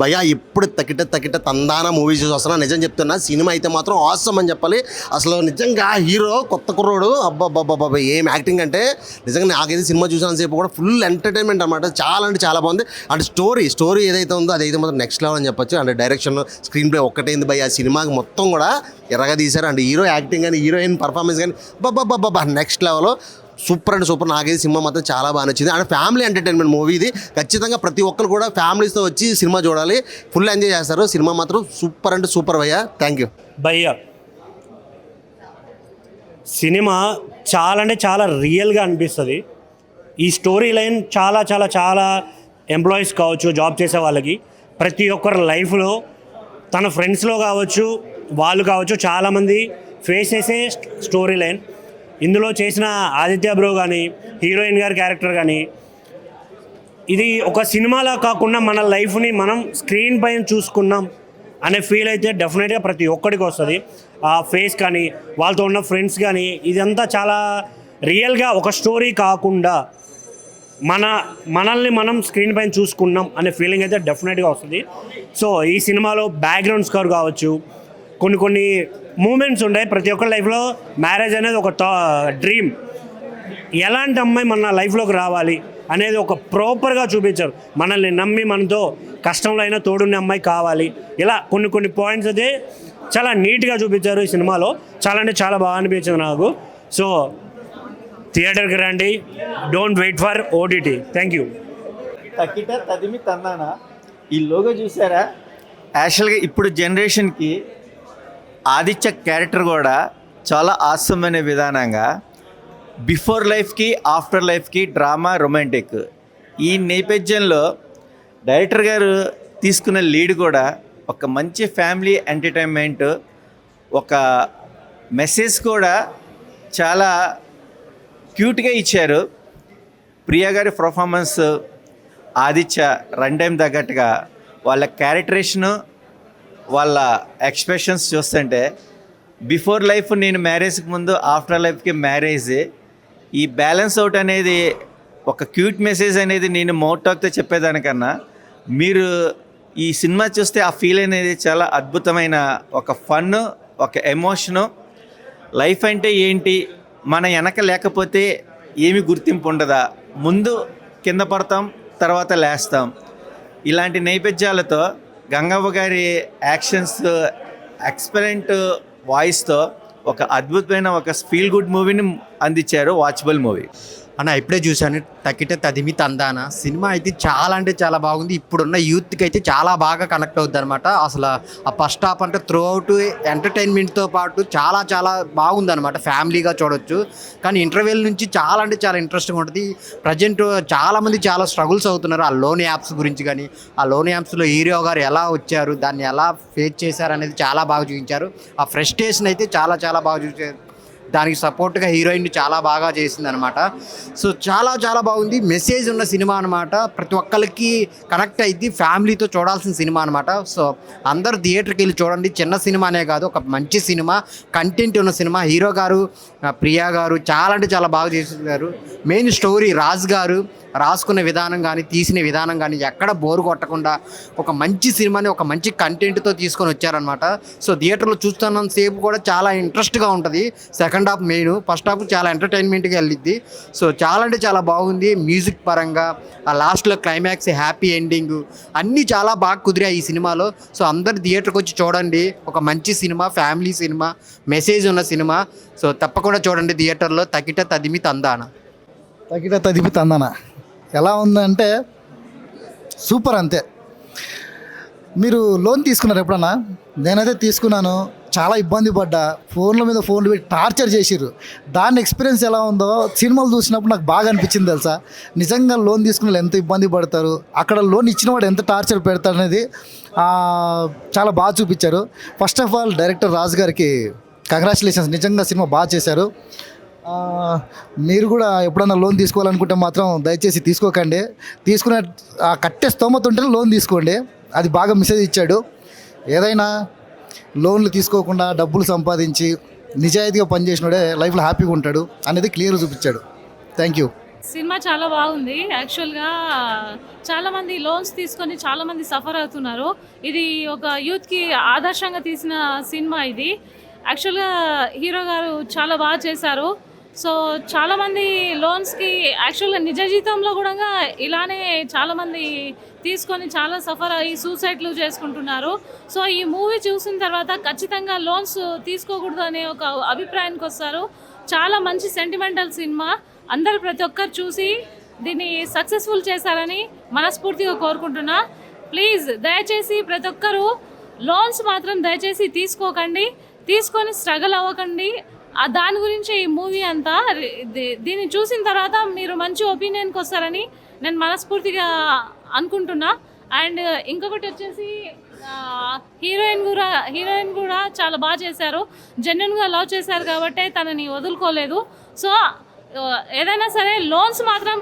భయ్యా ఇప్పుడు తకిట తందాన మూవీ చూసి వస్తున్నా. నిజం చెప్తున్నా, సినిమా అయితే మాత్రం ఆసమ్ అని చెప్పాలి. అసలు నిజంగా హీరో కొత్త కుర్రోడు అబ్బాబ్బాబ్బా ఏం యాక్టింగ్ అంటే నిజంగా నాకైతే సినిమా చూసినంతసేపు కూడా ఫుల్ ఎంటర్టైన్మెంట్ అనమాట. చాలా అంటే చాలా బాగుంది. అంటే స్టోరీ ఏదైతే ఉందో అదైతే మాత్రం నెక్స్ట్ లెవెల్ అని చెప్పొచ్చు. అంటే డైరెక్షన్, స్క్రీన్ ప్లే ఒక్కటైంది భయ్యా. సినిమాకి మొత్తం కూడా ఎర్రగా తీశారు. అంటే హీరో యాక్టింగ్ కానీ, హీరోయిన్ పర్ఫార్మెన్స్ కానీ బాబా నెక్స్ట్ లెవెల్. సూపర్ అంటే సూపర్. నాకైతే సినిమా మాత్రం చాలా బాగా నచ్చింది. అండ్ ఫ్యామిలీ ఎంటర్టైన్మెంట్ మూవీ ఇది. ఖచ్చితంగా ప్రతి ఒక్కరు కూడా ఫ్యామిలీస్తో వచ్చి సినిమా చూడాలి. ఫుల్ ఎంజాయ్ చేస్తారు. సినిమా మాత్రం సూపర్ అంటే సూపర్ భయ్యా. థ్యాంక్ యూ భయ్యా. సినిమా చాలా అంటే చాలా రియల్గా అనిపిస్తుంది. ఈ స్టోరీ లైన్ చాలా చాలా చాలా ఎంప్లాయీస్ కావచ్చు, జాబ్ చేసే వాళ్ళకి ప్రతి ఒక్కరి లైఫ్లో తన ఫ్రెండ్స్లో కావచ్చు, వాళ్ళు కావచ్చు, చాలామంది ఫేస్ చేసే స్టోరీ లైన్. ఇందులో చేసిన ఆదిత్య బ్రో కానీ, హీరోయిన్ గారి క్యారెక్టర్ కానీ, ఇది ఒక సినిమాలా కాకుండా మన లైఫ్ని మనం స్క్రీన్ పైన చూసుకున్నాం అనే ఫీల్ అయితే డెఫినెట్గా ప్రతి ఒక్కడికి వస్తుంది. ఆ ఫేస్ కానీ, వాళ్ళతో ఉన్న ఫ్రెండ్స్ కానీ, ఇదంతా చాలా రియల్గా ఒక స్టోరీ కాకుండా మనల్ని మనం స్క్రీన్ పైన చూసుకున్నాం అనే ఫీలింగ్ అయితే డెఫినెట్గా వస్తుంది. సో ఈ సినిమాలో బ్యాక్గ్రౌండ్ స్కోర్ కావచ్చు, కొన్ని మూమెంట్స్ ఉంటాయి. ప్రతి ఒక్కరి లైఫ్లో మ్యారేజ్ అనేది ఒక డ్రీమ్. ఎలాంటి అమ్మాయి మన లైఫ్లోకి రావాలి అనేది ఒక ప్రాపర్గా చూపించారు. మనల్ని నమ్మి మనతో కష్టంలో అయినా తోడున్న అమ్మాయి కావాలి. ఇలా కొన్ని పాయింట్స్ అయితే చాలా నీట్గా చూపించారు ఈ సినిమాలో. చాలా అంటే చాలా బాగా అనిపించింది నాకు. సో థియేటర్కి రండి. Don't wait for OTT. Thank you. తకిట తదిమి తందానా ఈ లోగో చూసారా? యాక్చువల్గా ఇప్పుడు జనరేషన్కి ఆదిత్య క్యారెక్టర్ కూడా చాలా ఆసమైన విధానంగా బిఫోర్ లైఫ్కి ఆఫ్టర్ లైఫ్కి డ్రామా, రొమాంటిక్ ఈ నేపథ్యంలో డైరెక్టర్ గారు తీసుకున్న లీడ్ కూడా ఒక మంచి ఫ్యామిలీ ఎంటర్టైన్మెంట్, ఒక మెసేజ్ కూడా చాలా క్యూట్గా ఇచ్చారు. ప్రియా గారి పర్ఫార్మెన్స్, ఆదిత్య రన్ టైం తగ్గట్టుగా వాళ్ళ క్యారెక్టరేషను, వాళ్ళ ఎక్స్ప్రెషన్స్ చూస్తుంటే బిఫోర్ లైఫ్ నేను మ్యారేజ్కి ముందు, ఆఫ్టర్ లైఫ్కి మ్యారేజ్, ఈ బ్యాలెన్స్ అవుట్ అనేది ఒక క్యూట్ మెసేజ్ అనేది నేను మౌత్ టాక్తో చెప్పేదానికన్నా మీరు ఈ సినిమా చూస్తే ఆ ఫీల్ అనేది చాలా అద్భుతమైన ఒక ఫన్, ఒక ఎమోషను. లైఫ్ అంటే ఏంటి, మన వెనక లేకపోతే ఏమి గుర్తింపు ఉండదా, ముందు కింద పడతాం తర్వాత లేస్తాం. ఇలాంటి నేపథ్యాలతో గంగవ్వ గారి యాక్షన్స్, ఎక్స్పరెంట్ వాయిస్తో ఒక అద్భుతమైన ఒక ఫీల్ గుడ్ మూవీని అందించారు. వాచబుల్ మూవీ అన్న. ఇప్పుడే చూశాను తకిట తదిమి తందాన. సినిమా అయితే చాలా అంటే చాలా బాగుంది. ఇప్పుడున్న యూత్కి అయితే చాలా బాగా కనెక్ట్ అవుద్ది అనమాట. అసలు ఆ ఫస్ట్ హాఫ్ అంటే త్రూ అవుట్ ఎంటర్టైన్మెంట్తో పాటు చాలా చాలా బాగుంది అనమాట. ఫ్యామిలీగా చూడొచ్చు. కానీ ఇంటర్వెల్ నుంచి చాలా అంటే చాలా ఇంట్రెస్టింగ్ ఉంటుంది. ప్రజెంట్ చాలామంది చాలా స్ట్రగుల్స్ అవుతున్నారు ఆ లోన్ యాప్స్ గురించి. కానీ ఆ లోన్ యాప్స్లో హీరో గారు ఎలా వచ్చారు, దాన్ని ఎలా ఫేస్ చేశారు అనేది చాలా బాగా చూపించారు. ఆ ఫ్రస్ట్రేషన్ అయితే చాలా చాలా బాగా చూపించారు. దానికి సపోర్ట్గా హీరోయిన్ చాలా బాగా చేసింది అనమాట. సో చాలా చాలా బాగుంది. మెసేజ్ ఉన్న సినిమా అనమాట. ప్రతి ఒక్కరికి కనెక్ట్ అయ్యి ఫ్యామిలీతో చూడాల్సిన సినిమా అనమాట. సో అందరూ థియేటర్కి వెళ్ళి చూడండి. చిన్న సినిమానే కాదు, ఒక మంచి సినిమా, కంటెంట్ ఉన్న సినిమా. హీరో గారు, ప్రియా గారు చాలా అంటే చాలా బాగా చేశారు. మెయిన్ స్టోరీ రాజ్ గారు రాసుకునే విధానం కానీ, తీసిన విధానం కానీ ఎక్కడ బోరు కొట్టకుండా ఒక మంచి సినిమాని ఒక మంచి కంటెంట్తో తీసుకొని వచ్చారనమాట. సో థియేటర్లో చూస్తున్నంత సేపు కూడా చాలా ఇంట్రెస్ట్గా ఉంటుంది. Second half main, first half చాలా ఎంటర్టైన్మెంట్గా వెళ్ళిద్ది. సో చాలా అంటే చాలా బాగుంది. మ్యూజిక్ పరంగా ఆ లాస్ట్లో క్లైమాక్స్, హ్యాపీ ఎండింగ్ అన్నీ చాలా బాగా కుదిరాయి ఈ సినిమాలో. సో అందరు థియేటర్కి వచ్చి చూడండి. ఒక మంచి సినిమా, ఫ్యామిలీ సినిమా, మెసేజ్ ఉన్న సినిమా. సో తప్పకుండా చూడండి థియేటర్లో. తకిట తదిమి తందాన. తకిట తదిమి తందాన ఎలా ఉందంటే సూపర్. అంతే. మీరు లోన్ తీసుకున్నారు ఎప్పుడన్నా? నేనైతే తీసుకున్నాను. చాలా ఇబ్బంది పడ్డా. ఫోన్ల మీద ఫోన్లు పెట్టి టార్చర్ చేసిర్రు. దాని ఎక్స్పీరియన్స్ ఎలా ఉందో సినిమాలు చూసినప్పుడు నాకు బాగా అనిపించింది తెలుసా. నిజంగా లోన్ తీసుకున్న వాళ్ళు ఎంత ఇబ్బంది పడతారు, అక్కడ లోన్ ఇచ్చిన వాడు ఎంత టార్చర్ పెడతారు అనేది చాలా బాగా చూపించారు. ఫస్ట్ ఆఫ్ ఆల్ డైరెక్టర్ రాజు గారికి కంగ్రాచులేషన్స్. నిజంగా సినిమా బాగా చేశారు. మీరు కూడా ఎప్పుడన్నా లోన్ తీసుకోవాలనుకుంటే మాత్రం దయచేసి తీసుకోకండి. తీసుకునే కట్టే స్తోమత ఉంటేనే లోన్ తీసుకోండి. అది బాగా మెసేజ్ ఇచ్చాడు. ఏదైనా లోన్లు తీసుకోకుండా డబ్బులు సంపాదించి నిజాయితీగా పనిచేసినోడే లైఫ్లో హ్యాపీగా ఉంటాడు అనేది క్లియర్గా చూపించాడు. Thank you. సినిమా చాలా బాగుంది. యాక్చువల్గా చాలామంది లోన్స్ తీసుకొని చాలామంది సఫర్ అవుతున్నారు. ఇది ఒక యూత్కి ఆదర్శంగా తీసిన సినిమా ఇది. యాక్చువల్గా హీరో గారు చాలా బాగా చేశారు. సో చాలామంది లోన్స్కి యాక్చువల్గా నిజ జీవితంలో కూడా ఇలానే చాలామంది తీసుకొని చాలా సఫర్ అయ్యి సూసైడ్లు చేసుకుంటున్నారు. సో ఈ మూవీ చూసిన తర్వాత ఖచ్చితంగా లోన్స్ తీసుకోకూడదు అనే ఒక అభిప్రాయానికి వస్తారు. చాలా మంచి సెంటిమెంటల్ సినిమా. అందరూ ప్రతి ఒక్కరు చూసి దీన్ని సక్సెస్ఫుల్ చేశారని మనస్ఫూర్తిగా కోరుకుంటున్నా. ప్లీజ్ దయచేసి ప్రతి ఒక్కరూ లోన్స్ మాత్రం దయచేసి తీసుకోకండి, తీసుకొని స్ట్రగుల్ అవ్వకండి. దాని గురించి ఈ మూవీ అంతా. దీన్ని చూసిన తర్వాత మీరు మంచి ఒపీనియన్కి వస్తారని నేను మనస్ఫూర్తిగా అనుకుంటున్నా. అండ్ ఇంకొకటి వచ్చేసి హీరోయిన్ కూడా చాలా బాగా చేశారు. జెన్యున్గా లవ్ చేశారు కాబట్టి తనని వదులుకోలేదు. సో ఏదైనా సరే లోన్స్ మాత్రం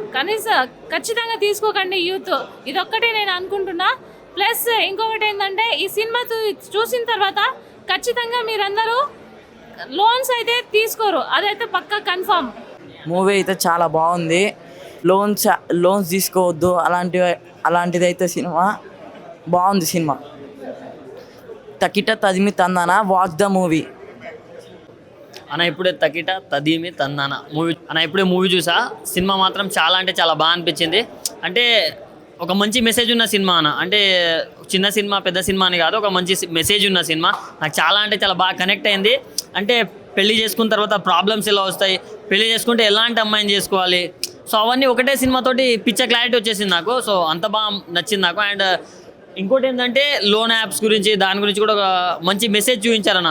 ఖచ్చితంగా తీసుకోకండి యూత్. ఇదొక్కటి నేను అనుకుంటున్నా. ప్లస్ ఇంకొకటి ఏంటంటే ఈ సినిమా చూసిన తర్వాత ఖచ్చితంగా మీరందరూ లోన్స్ అయితే తీసుకోరు, అదైతే పక్కా కన్ఫర్మ్. మూవీ అయితే చాలా బాగుంది. లోన్స్ తీసుకోవద్దు అలాంటిది అయితే సినిమా బాగుంది. సినిమా తకిట తదిమి తందాన, వాచ్ ద మూవీ. అన్న ఇప్పుడే తకిట తదిమి తందాన మూవీ ఇప్పుడే మూవీ చూసా. సినిమా మాత్రం చాలా అంటే చాలా బాగా అనిపించింది. అంటే ఒక మంచి మెసేజ్ ఉన్న సినిమా అన్న. అంటే చిన్న సినిమా పెద్ద సినిమా అని కాదు, ఒక మంచి మెసేజ్ ఉన్న సినిమా. నాకు చాలా అంటే చాలా బాగా కనెక్ట్ అయింది. అంటే పెళ్లి చేసుకున్న తర్వాత ప్రాబ్లమ్స్ ఎలా వస్తాయి, పెళ్లి చేసుకుంటే ఎలాంటి అమ్మాయిని చేసుకోవాలి, సో అవన్నీ ఒకటే సినిమాతోటి పిచ్చ క్లారిటీ వచ్చేసింది నాకు. సో అంత బాగా నచ్చింది నాకు. అండ్ ఇంకోటి ఏంటంటే లోన్ యాప్స్ గురించి దాని గురించి కూడా ఒక మంచి మెసేజ్ చూపించారన్న.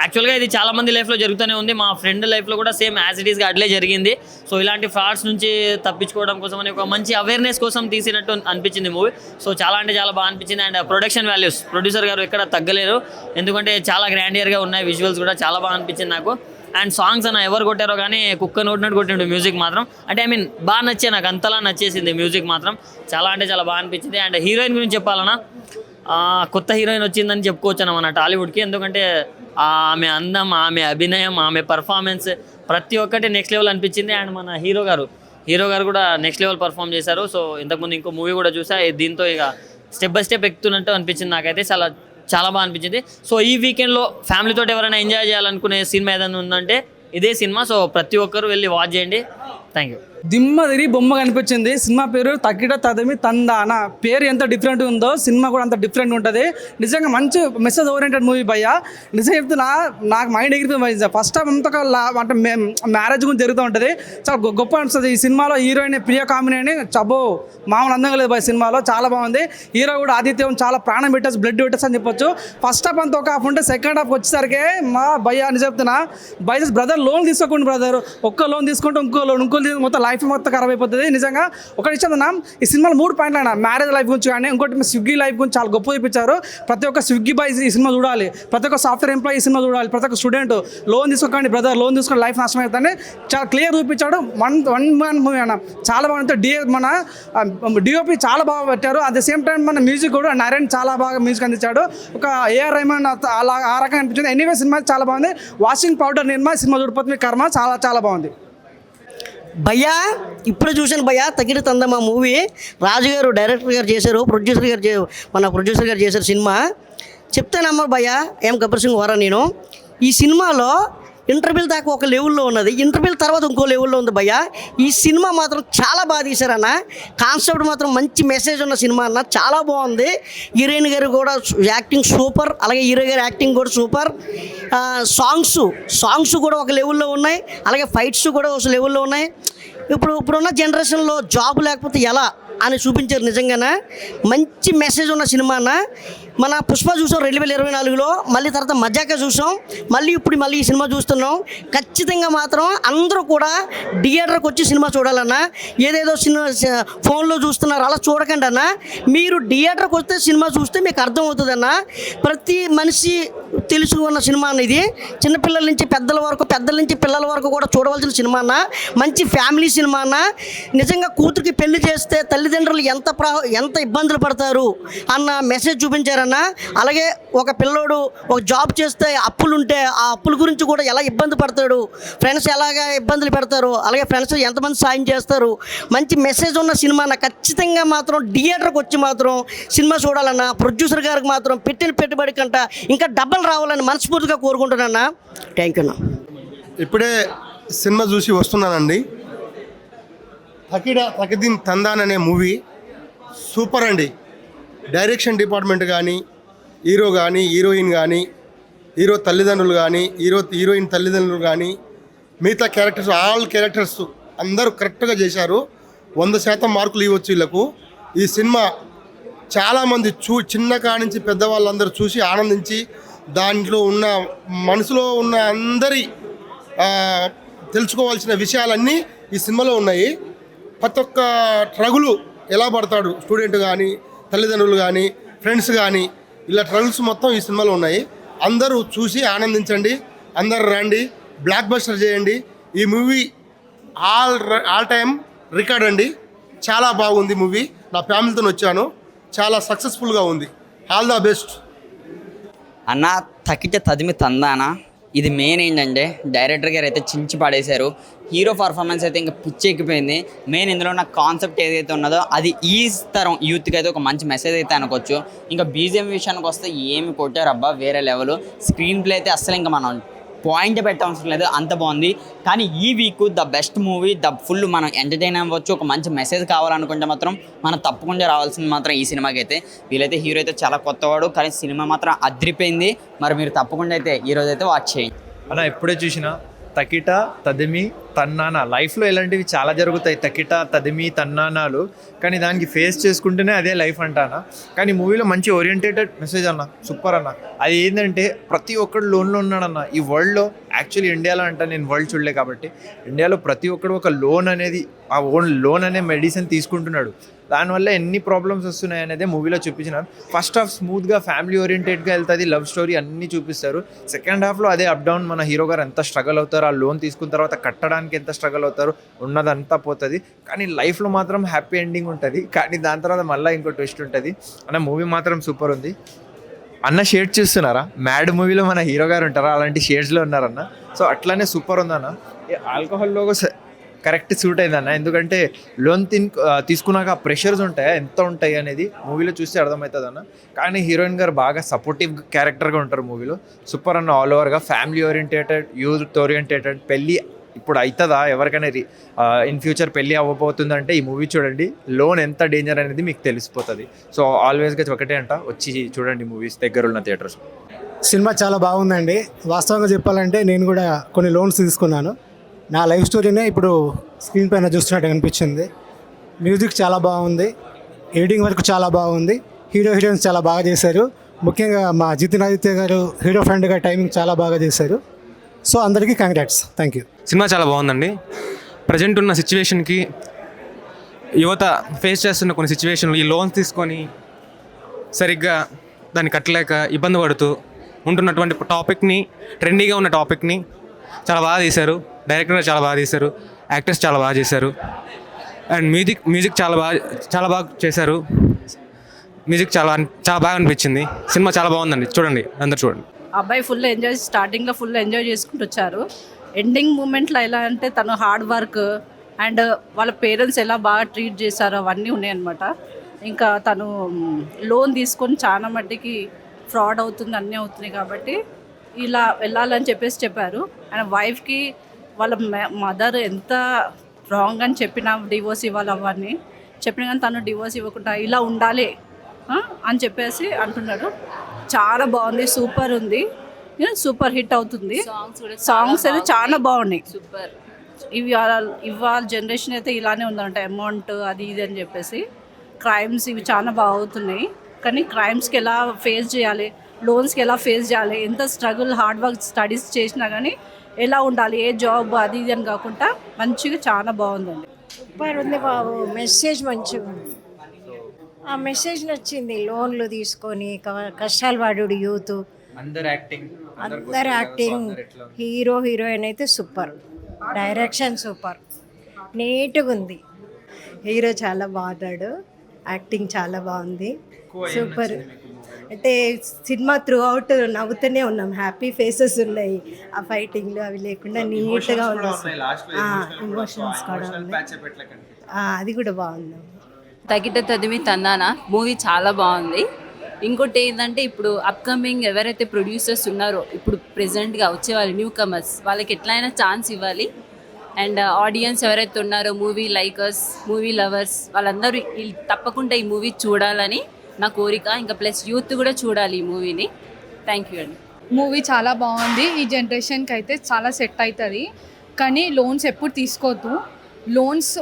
యాక్చువల్గా ఇది చాలామంది లైఫ్లో జరుగుతూనే ఉంది. మా ఫ్రెండ్ లైఫ్లో కూడా సేమ్ యాజ్ ఇట్ ఈస్గా అట్లే జరిగింది. సో ఇలాంటి ఫ్రాడ్స్ నుంచి తప్పించుకోవడం కోసం అని ఒక మంచి అవేర్నెస్ కోసం తీసినట్టు అనిపించింది మూవీ. సో చాలా అంటే చాలా బాగా అనిపించింది. అండ్ ప్రొడక్షన్ వాల్యూస్ ప్రొడ్యూసర్ గారు ఎక్కడ తగ్గలేరు, ఎందుకంటే చాలా గ్రాండియర్గా ఉన్నాయి. విజువల్స్ కూడా చాలా బాగా అనిపించింది నాకు. అండ్ సాంగ్స్ అన్న ఎవరు కొట్టారో కానీ కుక్క నోటినట్టు కొట్టిండు మ్యూజిక్ మాత్రం. అంటే ఐ మీన్ బాగా నచ్చే, నాకు అంతలా నచ్చేసింది మ్యూజిక్ మాత్రం. చాలా అంటే చాలా బాగా అనిపించింది. అండ్ హీరోయిన్ గురించి చెప్పాలన్నా, కొత్త హీరోయిన్ వచ్చిందని చెప్పుకోవచ్చు అన్న మన టాలీవుడ్కి. ఎందుకంటే ఆమె అందం, ఆమె అభినయం, ఆమె పర్ఫార్మెన్స్ ప్రతి ఒక్కటి నెక్స్ట్ లెవెల్ అనిపించింది. అండ్ మన హీరో గారు కూడా నెక్స్ట్ లెవెల్ పర్ఫామ్ చేశారు. సో ఇంతకుముందు ఇంకో మూవీ కూడా చూసా, దీంతో ఇక స్టెప్ బై స్టెప్ ఎక్కుతున్నట్టు అనిపించింది నాకైతే. చాలా బాగా అనిపించింది. సో ఈ వీకెండ్లో ఫ్యామిలీతో ఎవరైనా ఎంజాయ్ చేయాలనుకునే సినిమా ఏదైనా ఉందంటే ఇదే సినిమా. సో ప్రతి ఒక్కరు వెళ్ళి వాచ్ చేయండి. Thank you. దిమ్మ తిరిగి బొమ్మ కనిపించింది. సినిమా పేరు తకిట తదిమి తందాన. పేరు ఎంత డిఫరెంట్ ఉందో సినిమా కూడా అంత డిఫరెంట్ ఉంటుంది. నిజంగా మంచి మెసేజ్ ఓరియంటెడ్ మూవీ భయ్య. నిజం చెప్తున్నా, నాకు మైండ్ ఎగిరిపోయింది. ఫస్ట్ హాఫ్ అంతా అంటే మ్యారేజ్ గురించి జరుగుతూ ఉంటుంది. చాలా గొప్ప అనిపిస్తుంది. ఈ సినిమాలో హీరోయిన్ ప్రియ కామినేని చబో మామూలు అందంగా లేదు భయ్య. సినిమాలో చాలా బాగుంది. హీరో కూడా ఆదిత్యం చాలా ప్రాణం పెట్టేసి బ్లడ్ పెట్టేసి అని చెప్పొచ్చు. ఫస్ట్ హాఫ్ అంతా ఒక హాఫ్ ఉంటే సెకండ్ హాఫ్ వచ్చేసరికి మా భయ్య నిజం చెప్తున్నా, బైజెస్ బ్రదర్ లోన్ తీసుకోకుండా బ్రదర్ ఒక్క లోన్ తీసుకుంటే ఇంకో లోన్ మొత్తం లైఫ్ మొత్తం ఖరాబ్ అయిపోతుంది. నిజంగా ఒక విషయం అన్నా, ఈ సినిమాలో 3 పాయింట్లు అయినా మ్యారేజ్ లైఫ్ గురించి కానీ, ఇంకోటి స్విగ్గీ లైఫ్ గురించి చాలా గొప్ప చూపించారు. ప్రతి ఒక్క స్విగ్గీ బాయ్ ఈ సినిమా చూడాలి, ప్రతి ఒక్క సాఫ్ట్వేర్ ఎంప్లాయీ ఈ సినిమా చూడాలి, ప్రతి ఒక్క స్టూడెంట్ లోన్ తీసుకోకండి బ్రదర్, లోన్ తీసుకొని లైఫ్ నష్టం అవుతుందని చాలా క్లియర్ చూపించాడు. వన్ మ్యాన్ మూవీ అన్న చాలా బాగుంది. మన డిఓపి చాలా బాగా పెట్టారు. అట్ ద సేమ్ టైం మన మ్యూజిక్ కూడా నరేన్ చాలా బాగా మ్యూజిక్ అందించాడు. ఒక ఏఆర్ రెహమాన్ అలా ఆ రకంగా అనిపించింది. ఎనీవే సినిమా చాలా బాగుంది. వాషింగ్ పౌడర్ నిర్మా సినిమా చూడిపోతుంది కర్మ చాలా చాలా బాగుంది. భయ్యా ఇప్పుడు చూశాను భయ్యా తకిట తందమా మూవీ. రాజు గారు డైరెక్టర్ గారు చేశారు, మన ప్రొడ్యూసర్ గారు చేశారు సినిమా. చెప్తే నమ్మరు భయ్యా, ఎం గబ్బర్ సింగ్ వరా. నేను ఈ సినిమాలో ఇంటర్వెల్ దాకా ఒక లెవెల్లో ఉన్నది, ఇంటర్వెల్ తర్వాత ఇంకో లెవెల్లో ఉంది భయ్యా. ఈ సినిమా మాత్రం చాలా బాగా తీశారన్న. కాన్సెప్ట్ మాత్రం మంచి మెసేజ్ ఉన్న సినిమా అన్న, చాలా బాగుంది. హీరోయిన్ గారు కూడా యాక్టింగ్ సూపర్, అలాగే హీరో గారి యాక్టింగ్ కూడా సూపర్. సాంగ్స్ కూడా ఒక లెవెల్లో ఉన్నాయి, అలాగే ఫైట్స్ కూడా ఒక లెవెల్లో ఉన్నాయి. ఇప్పుడున్న జనరేషన్లో జాబ్ లేకపోతే ఎలా అని చూపించారు. నిజంగానే మంచి మెసేజ్ ఉన్న సినిమా అన్న. మన పుష్ప చూసాం 2024లో, మళ్ళీ తర్వాత మజాకా చూసాం, మళ్ళీ ఈ సినిమా చూస్తున్నాం. ఖచ్చితంగా మాత్రం అందరూ కూడా థియేటర్కి వచ్చి సినిమా చూడాలన్నా. ఏదేదో ఫోన్లో చూస్తున్నారు అలా చూడకండి అన్న. మీరు థియేటర్కి వస్తే సినిమా చూస్తే మీకు అర్థమవుతుందన్న. ప్రతి మనిషి తెలుసుకున్న సినిమా అన్న ఇది. చిన్నపిల్లల నుంచి పెద్దల వరకు, పెద్దల నుంచి పిల్లల వరకు కూడా చూడవలసిన సినిమా అన్న. మంచి ఫ్యామిలీ సినిమా అన్న. నిజంగా కూతురికి పెళ్లి చేస్తే తల్లిదండ్రులు ఎంత ఇబ్బందులు పడతారు అన్న మెసేజ్ చూపించారన్న. అలాగే ఒక పిల్లోడు ఒక జాబ్ చేస్తే అప్పులుంటే ఆ అప్పుల గురించి కూడా ఎలా ఇబ్బంది పడతాడు, ఫ్రెండ్స్ ఎలాగా ఇబ్బందులు పెడతారు, అలాగే ఫ్రెండ్స్ ఎంతమంది సాయం చేస్తారు. మంచి మెసేజ్ ఉన్న సినిమా అన్న. ఖచ్చితంగా మాత్రం థియేటర్కి వచ్చి మాత్రం సినిమా చూడాలన్న. ప్రొడ్యూసర్ గారికి మాత్రం పెట్టిన పెట్టుబడి కంట ఇంకా డబ్బులు రావాలని మనస్ఫూర్తిగా కోరుకుంటున్నా. థ్యాంక్ యూ అన్న. ఇప్పుడే సినిమా చూసి వస్తున్నానండి. తకిదీమ్ తందాన్ అనే మూవీ సూపర్ అండి. డైరెక్షన్ డిపార్ట్మెంట్ కానీ, హీరో కానీ, హీరోయిన్ కానీ, హీరో తల్లిదండ్రులు కానీ, హీరోయిన్ తల్లిదండ్రులు కానీ, మిగతా క్యారెక్టర్స్, ఆల్ క్యారెక్టర్స్ అందరూ కరెక్ట్గా చేశారు. 100% మార్కులు ఇవ్వచ్చు వీళ్ళకు. ఈ సినిమా చాలామంది చిన్న కాడి నుంచి పెద్దవాళ్ళందరూ చూసి ఆనందించి దాంట్లో ఉన్న మనసులో ఉన్న అందరి తెలుసుకోవాల్సిన విషయాలన్నీ ఈ సినిమాలో ఉన్నాయి. ప్రతి ఒక్క ట్రగులు ఎలా పడతాడు స్టూడెంట్ కానీ, తల్లిదండ్రులు కానీ, ఫ్రెండ్స్ కానీ, ఇలా ట్రగుల్స్ మొత్తం ఈ సినిమాలో ఉన్నాయి. అందరూ చూసి ఆనందించండి. అందరూ రండి, బ్లాక్ బస్టర్ చేయండి. ఈ మూవీ ఆల్ టైమ్ రికార్డ్ అండి. చాలా బాగుంది మూవీ. నా ఫ్యామిలీతో వచ్చాను. చాలా సక్సెస్ఫుల్గా ఉంది. ఆల్ ద బెస్ట్ అన్న. తకిట తదిమి తందానా ఇది మెయిన్ ఏంటంటే డైరెక్టర్ గారు అయితే చించి పడేశారు. హీరో పర్ఫార్మెన్స్ అయితే ఇంకా పిచ్చెక్కిపోయింది. మెయిన్ ఇందులో ఉన్న కాన్సెప్ట్ ఏదైతే ఉన్నదో అది ఈ తరం యూత్కి అయితే ఒక మంచి మెసేజ్ అయితే అనుకోవచ్చు. ఇంకా బీజిఎం విషయానికి వస్తే ఏమి కొట్టారు అబ్బా, వేరే లెవెల్. స్క్రీన్ ప్లే అయితే అస్సలు ఇంకా మనం పాయింట్ పెట్టవసరం లేదు, అంత బాగుంది. కానీ ఈ week the best movie, full మనం ఎంటర్టైన్ అవ్వచ్చు. ఒక మంచి మెసేజ్ కావాలనుకుంటే మాత్రం మనం తప్పకుండా రావాల్సింది మాత్రం ఈ సినిమాకి అయితే. వీళ్ళైతే హీరో అయితే చాలా కొత్తవాడు, కానీ సినిమా మాత్రం అదిరిపోయింది. మరి మీరు తప్పకుండా అయితే ఈరోజు అయితే వాచ్ చేయండి అన్న. ఎప్పుడే చూసినా తకిట తదిమి తన్నానా, లైఫ్లో ఇలాంటివి చాలా జరుగుతాయి. తకిట తదిమి తన్నానాలు, కానీ దానికి ఫేస్ చేసుకుంటేనే అదే లైఫ్ అంటానా. కానీ మూవీలో మంచి ఓరియంటేటెడ్ మెసేజ్ అన్న, సూపర్ అన్న. అది ఏంటంటే ప్రతి ఒక్కడు లోన్లో ఉన్నాడన్న ఈ వరల్డ్లో. యాక్చువల్లీ ఇండియాలో అంట, నేను వరల్డ్ చూడలే కాబట్టి, ఇండియాలో ప్రతి ఒక్కడు ఒక లోన్ అనేది, ఆ లోన్ అనే మెడిసిన్ తీసుకుంటున్నాడు. దానివల్ల ఎన్ని ప్రాబ్లమ్స్ వస్తున్నాయి అనేది మూవీలో చూపించినారు. ఫస్ట్ హాఫ్ స్మూత్గా ఫ్యామిలీ ఓరియంటెడ్గా వెళ్తుంది, లవ్ స్టోరీ అన్నీ చూపిస్తారు. సెకండ్ హాఫ్లో అదే అప్ డౌన్, మన హీరో గారు ఎంత స్ట్రగల్ అవుతారు, ఆ లోన్ తీసుకున్న తర్వాత కట్టడానికి ఎంత స్ట్రగల్ అవుతారు, ఉన్నదంతా పోతుంది. కానీ లైఫ్లో మాత్రం హ్యాపీ ఎండింగ్ ఉంటుంది. కానీ దాని తర్వాత మళ్ళీ ఇంకో ట్విస్ట్ ఉంటుంది అన్న. మూవీ మాత్రం సూపర్ ఉంది అన్న. షేడ్స్ చూస్తున్నారా, మ్యాడ్ మూవీలో మన హీరో గారు ఉంటారా, అలాంటి షేడ్స్లో ఉన్నారన్న. సో అట్లానే సూపర్ ఉందన్న. ఆల్కహాల్ లోగో కరెక్ట్ సూట్ అయిందన్న. ఎందుకంటే లోన్ తీసుకున్నాక ప్రెషర్స్ ఉంటాయి, ఎంత ఉంటాయి అనేది మూవీలో చూస్తే అర్థమవుతుంది అన్న. కానీ హీరోయిన్ గారు బాగా సపోర్టివ్ క్యారెక్టర్గా ఉంటారు మూవీలో. సూపర్ అన్న. ఆల్ ఓవర్గా ఫ్యామిలీ ఓరియంటేటెడ్, యూత్ ఓరియంటేటెడ్. పెళ్ళి ఇప్పుడు అవుతుందా ఎవరికైనా, ఇన్ ఫ్యూచర్ పెళ్ళి అవ్వబోతుందంటే ఈ మూవీ చూడండి. లోన్ ఎంత డేంజర్ అనేది మీకు తెలిసిపోతుంది. సో ఆల్వేస్గా ఒకటే అంట, వచ్చి చూడండి మూవీస్ దగ్గరున్న థియేటర్స్. సినిమా చాలా బాగుందండి. వాస్తవంగా చెప్పాలంటే నేను కూడా కొన్ని లోన్స్ తీసుకున్నాను. నా లైఫ్ స్టోరీనే ఇప్పుడు స్క్రీన్ పైన చూస్తున్నట్టు అనిపించింది. మ్యూజిక్ చాలా బాగుంది, ఎడిటింగ్ వర్క్ చాలా బాగుంది, హీరోయిన్స్ చాలా బాగా చేశారు. ముఖ్యంగా మా జితిన్ ఆదిత్య గారు హీరో ఫ్రెండ్గా టైమింగ్ చాలా బాగా చేశారు. సో అందరికీ కంగ్రాట్స్, థ్యాంక్ యూ. సినిమా చాలా బాగుందండి. ప్రజెంట్ ఉన్న సిచ్యువేషన్కి, యువత ఫేస్ చేస్తున్న కొన్ని సిచ్యువేషన్లు, ఈ లోన్స్ తీసుకొని సరిగ్గా దాన్ని కట్టలేక ఇబ్బంది పడుతూ ఉంటున్నటువంటి టాపిక్ని, ట్రెండీగా ఉన్న టాపిక్ని చాలా బాగా తీశారు. డైరెక్టర్ చాలా బాగా తీశారు, యాక్టర్స్ చాలా బాగా చేశారు, అండ్ మ్యూజిక్ చాలా బాగా చేశారు. మ్యూజిక్ చాలా బాగా అనిపించింది. సినిమా చాలా బాగుందండి, చూడండి, అందరు చూడండి. అబ్బాయి ఫుల్ ఎంజాయ్, స్టార్టింగ్లో ఫుల్ ఎంజాయ్ చేసుకుంటూ వచ్చారు. ఎండింగ్ మూమెంట్లో ఎలా అంటే తను హార్డ్ వర్క్ అండ్ వాళ్ళ పేరెంట్స్ ఎలా బాగా ట్రీట్ చేశారో అవన్నీ ఉన్నాయన్నమాట. ఇంకా తను లోన్ తీసుకొని చాలా మట్టికి ఫ్రాడ్ అవుతుంది, అన్నీ అవుతున్నాయి కాబట్టి ఇలా వెళ్ళాలని చెప్పారు. అండ్ వైఫ్కి వాళ్ళ మదర్ ఎంత రాంగ్ అని చెప్పినా, డివోర్స్ ఇవ్వాలి అవన్నీ చెప్పినా కానీ తను డివోర్స్ ఇవ్వకుండా ఇలా ఉండాలి అని చెప్పేసి అంటున్నాడు. చాలా బాగుంది, సూపర్ ఉంది, సూపర్ హిట్ అవుతుంది. సాంగ్స్ అయితే చాలా బాగున్నాయి. సూపర్. ఇవాళ జనరేషన్ అయితే ఇలానే ఉందంట, అమౌంట్ అది ఇది అని చెప్పేసి. క్రైమ్స్ ఇవి చాలా బాగా అవుతున్నాయి. కానీ క్రైమ్స్కి ఎలా ఫేస్ చేయాలి, లోన్స్కి ఎలా ఫేస్ చేయాలి, ఎంత స్ట్రగుల్ హార్డ్ వర్క్ స్టడీస్ చేసినా కానీ ఎలా ఉండాలి, ఏ జాబ్ అది ఇది అని కాకుండా మంచిగా చాలా బాగుందండి. సూపర్ ఉంది బాబు, మెసేజ్ మంచిగా ఉంది. ఆ మెసేజ్ నచ్చింది. లోన్లు తీసుకొని కష్టాలు పడు యూత్ అందరు యాక్టింగ్ అందరు యాక్టింగ్, హీరో హీరోయిన్ అయితే సూపర్, డైరెక్షన్ సూపర్, నీట్గా ఉంది. హీరో చాలా బాగున్నాడు, యాక్టింగ్ చాలా బాగుంది, సూపర్. అంటే సినిమా త్రూ అవుట్ నవ్వుతూనే ఉన్నాం, హ్యాపీ ఫేసెస్ ఉన్నాయి. ఆ ఫైటింగ్లు అవి లేకుండా నీట్గా ఉంది. ఎమోషన్స్ కూడా ఉన్నాయి, అది కూడా బాగుంది. తకిట తదిమి తందానా మూవీ చాలా బాగుంది. ఇంకోటి ఏంటంటే ఇప్పుడు అప్కమింగ్ ఎవరైతే ప్రొడ్యూసర్స్ ఉన్నారో, ఇప్పుడు ప్రెజెంట్గా వచ్చే వాళ్ళు న్యూ కమర్స్, వాళ్ళకి ఎట్లయినా ఛాన్స్ ఇవ్వాలి. అండ్ ఆడియన్స్ ఎవరైతే ఉన్నారో, మూవీ లైకర్స్, మూవీ లవర్స్, వాళ్ళందరూ తప్పకుండా ఈ మూవీ చూడాలని నా కోరిక. ఇంకా ప్లస్ యూత్ కూడా చూడాలి ఈ మూవీని. థ్యాంక్ యూ అండి. మూవీ చాలా బాగుంది. ఈ జనరేషన్కి అయితే చాలా సెట్ అవుతుంది. కానీ లోన్స్ ఎప్పుడు తీసుకోవద్దు. లోన్స్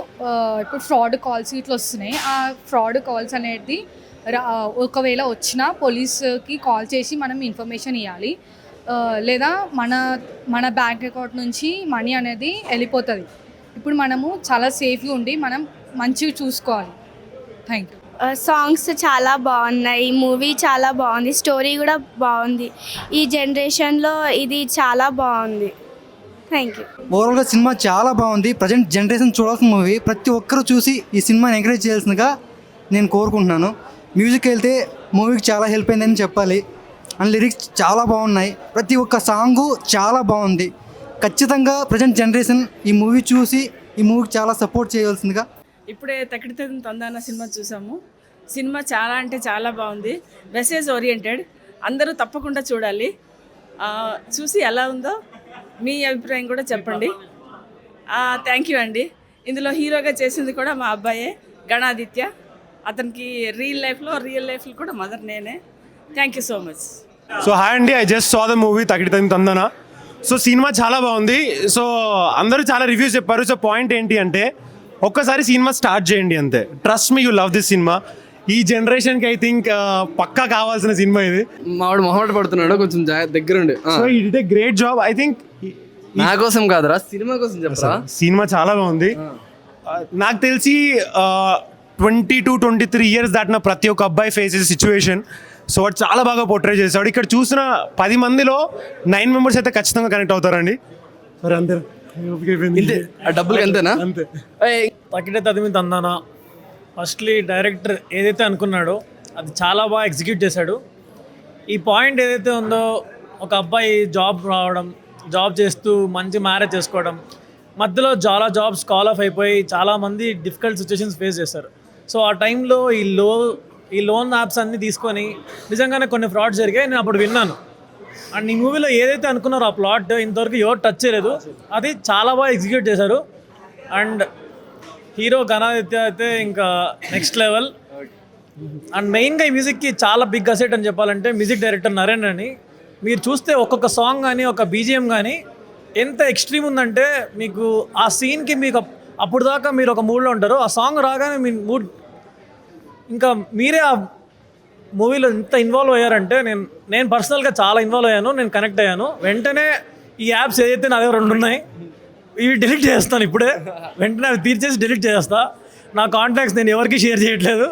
ఇప్పుడు ఫ్రాడ్ కాల్స్ ఇట్లా వస్తున్నాయి. ఆ ఫ్రాడ్ కాల్స్ అనేది ఒకవేళ వచ్చినా పోలీస్కి కాల్ చేసి మనం ఇన్ఫర్మేషన్ ఇవ్వాలి. లేదా మన బ్యాంక్ అకౌంట్ నుంచి మనీ అనేది వెళ్ళిపోతుంది. ఇప్పుడు మనము చాలా సేఫ్గా ఉండి మనం మంచిగా చూసుకోవాలి. Thank you. సాంగ్స్ చాలా బాగున్నాయి, మూవీ చాలా బాగుంది, స్టోరీ కూడా బాగుంది. ఈ జనరేషన్లో ఇది చాలా బాగుంది. Thank you. ఓవరాల్గా సినిమా చాలా బాగుంది. ప్రజెంట్ జనరేషన్ చూడాల్సిన మూవీ. ప్రతి ఒక్కరూ చూసి ఈ సినిమాని ఎంకరేజ్ చేయాల్సిందిగా నేను కోరుకుంటున్నాను. మ్యూజిక్ వెళ్తే మూవీకి చాలా హెల్ప్ అయిందని చెప్పాలి. అండ్ లిరిక్స్ చాలా బాగున్నాయి. ప్రతి ఒక్క సాంగు చాలా బాగుంది. ఖచ్చితంగా ప్రజెంట్ జనరేషన్ ఈ మూవీ చూసి ఈ మూవీకి చాలా సపోర్ట్ చేయవలసిందిగా. ఇప్పుడే తకిట తదిమి తందానా సినిమా చూసాము. సినిమా చాలా అంటే చాలా బాగుంది. మెసేజ్ ఓరియంటెడ్, అందరూ తప్పకుండా చూడాలి. చూసి ఎలా ఉందో మీ అభిప్రాయం కూడా చెప్పండి. థ్యాంక్ యూ అండి. ఇందులో హీరోగా చేసింది కూడా మా అబ్బాయే, గణాదిత్య. అతనికి రియల్ లైఫ్లో కూడా మదర్ నేనే. Thank you so much. So hi అండి, I just saw the movie Takita తదిమి తందానా. సో సినిమా చాలా బాగుంది. సో అందరూ చాలా రివ్యూస్ చెప్పారు. సో పాయింట్ ఏంటి అంటే, ఒక్కసారి సినిమా స్టార్ట్ చేయండి అంతే. Trust me, you love this cinema. ఈ జనరేషన్కి ఐ థింక్ పక్కా కావాల్సిన సినిమా ఇది. మావాడు మొహమాట పడుతున్నాడు, కొంచెం దగ్గరుండి. So it is a great job. I think నా కోసం కాదురా, సినిమా కోసం చెప్పరా. సినిమా చాలా బాగుంది. నాకు తెలిసి 22-23 ఇయర్స్ దాటిన ప్రతి ఒక్క అబ్బాయి ఫేస్ చేసే సిచ్యువేషన్. సో వాడు చాలా బాగా పోర్ట్రే చేశాడు. ఇక్కడ చూసిన 10 మందిలో 9 మెంబర్స్ అయితే ఖచ్చితంగా కనెక్ట్ అవుతారండి. మరి అందరు డబ్బులు ఎంతేనా? అంతే. తకిట తదిమి తందానా ఫస్ట్లీ డైరెక్టర్ ఏదైతే అనుకున్నాడో అది చాలా బాగా ఎగ్జిక్యూట్ చేశాడు. ఈ పాయింట్ ఏదైతే ఉందో, ఒక అబ్బాయి జాబ్ రావడం, జాబ్ చేస్తూ మంచి మ్యారేజ్ చేసుకోవడం, మధ్యలో చాలా జాబ్స్ కాల్ ఆఫ్ అయిపోయి చాలామంది డిఫికల్ట్ సిచ్యువేషన్స్ ఫేస్ చేస్తారు. సో ఆ టైంలో ఈ లోన్ యాప్స్ అన్నీ తీసుకొని నిజంగానే కొన్ని ఫ్రాడ్ జరిగాయి. నేను అప్పుడు విన్నాను. అండ్ ఈ మూవీలో ఏదైతే అనుకున్నారో ఆ ప్లాట్ ఇంతవరకు ఎవరు టచ్ చేయలేదు. అది చాలా బాగా ఎగ్జిక్యూట్ చేశారు. అండ్ హీరో గణాదిత్య అయితే ఇంకా నెక్స్ట్ లెవెల్. అండ్ మెయిన్గా ఈ మ్యూజిక్కి చాలా బిగ్ అసెట్ అని చెప్పాలంటే మ్యూజిక్ డైరెక్టర్ నరేన్ అని. మీరు చూస్తే ఒక్కొక్క సాంగ్ కానీ ఒక బీజిఎం కానీ ఎంత ఎక్స్ట్రీమ్ ఉందంటే, మీకు ఆ సీన్కి మీకు అప్పుడు దాకా మీరు ఒక మూడ్లో ఉంటారు. ఆ సాంగ్ రాగానే మీ మూడ్ ఇంకా మీరే ఆ మూవీలో ఎంత ఇన్వాల్వ్ అయ్యారంటే, నేను పర్సనల్గా చాలా ఇన్వాల్వ్ అయ్యాను, నేను కనెక్ట్ అయ్యాను. వెంటనే ఈ యాప్స్ ఏదైతే నా దగ్గర 2 ఉన్నాయి, ఇవి డిలీట్ చేస్తాను ఇప్పుడే. వెంటనే అవి తీర్చేసి డిలీట్ చేస్తా. నా కాంటాక్ట్స్ నేను ఎవరికి షేర్ చేయట్లేదు.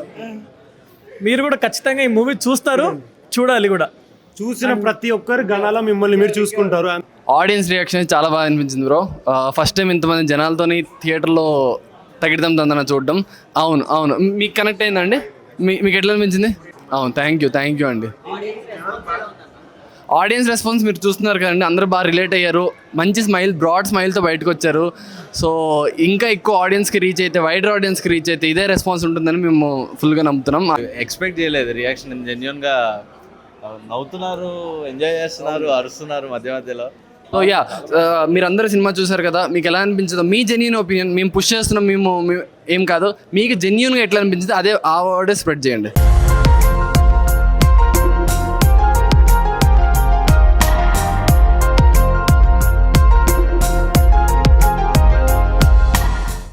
మీరు కూడా ఖచ్చితంగా ఈ మూవీ చూస్తారు, చూడాలి కూడా. చూసిన ప్రతి ఒక్కరు గణాల మిమ్మల్ని మీరు చూసుకుంటారు. ఆడియన్స్ రియాక్షన్ చాలా బాగా అనిపించింది బ్రో. ఫస్ట్ టైం ఇంతమంది జనాలతోని థియేటర్లో తగిడతాం తందన చూడడం. అవును మీకు కనెక్ట్ అయిందండి? మీకు ఎట్లా అనిపించింది? అవును, థ్యాంక్ యూ అండి. ఆడియన్స్ రెస్పాన్స్ మీరు చూస్తున్నారు కదండి, అందరూ బాగా రిలేట్ అయ్యారు. మంచి బ్రాడ్ స్మైల్తో బయటకు వచ్చారు. సో ఇంకా ఎక్కువ ఆడియన్స్కి రీచ్ అయితే, వైడర్ ఆడియన్స్కి రీచ్ అయితే ఇదే రెస్పాన్స్ ఉంటుందని మేము ఫుల్గా నమ్ముతున్నాం. ఎక్స్పెక్ట్ చేయలేదు రియాక్షన్. జెన్యున్గా నవ్వుతున్నారు, ఎంజాయ్ చేస్తున్నారు, అరుస్తున్నారు మధ్యలో. సో మీరందరూ సినిమా చూసారు కదా, మీకు ఎలా అనిపించదో మీ జెన్యూన్ ఒపీనియన్. మేము పుష్ చేస్తున్నాం, మేము ఏం కాదు, మీకు జెన్యూన్గా ఎట్లా అనిపించింది అదే ఆ వర్డ్ స్ప్రెడ్ చేయండి.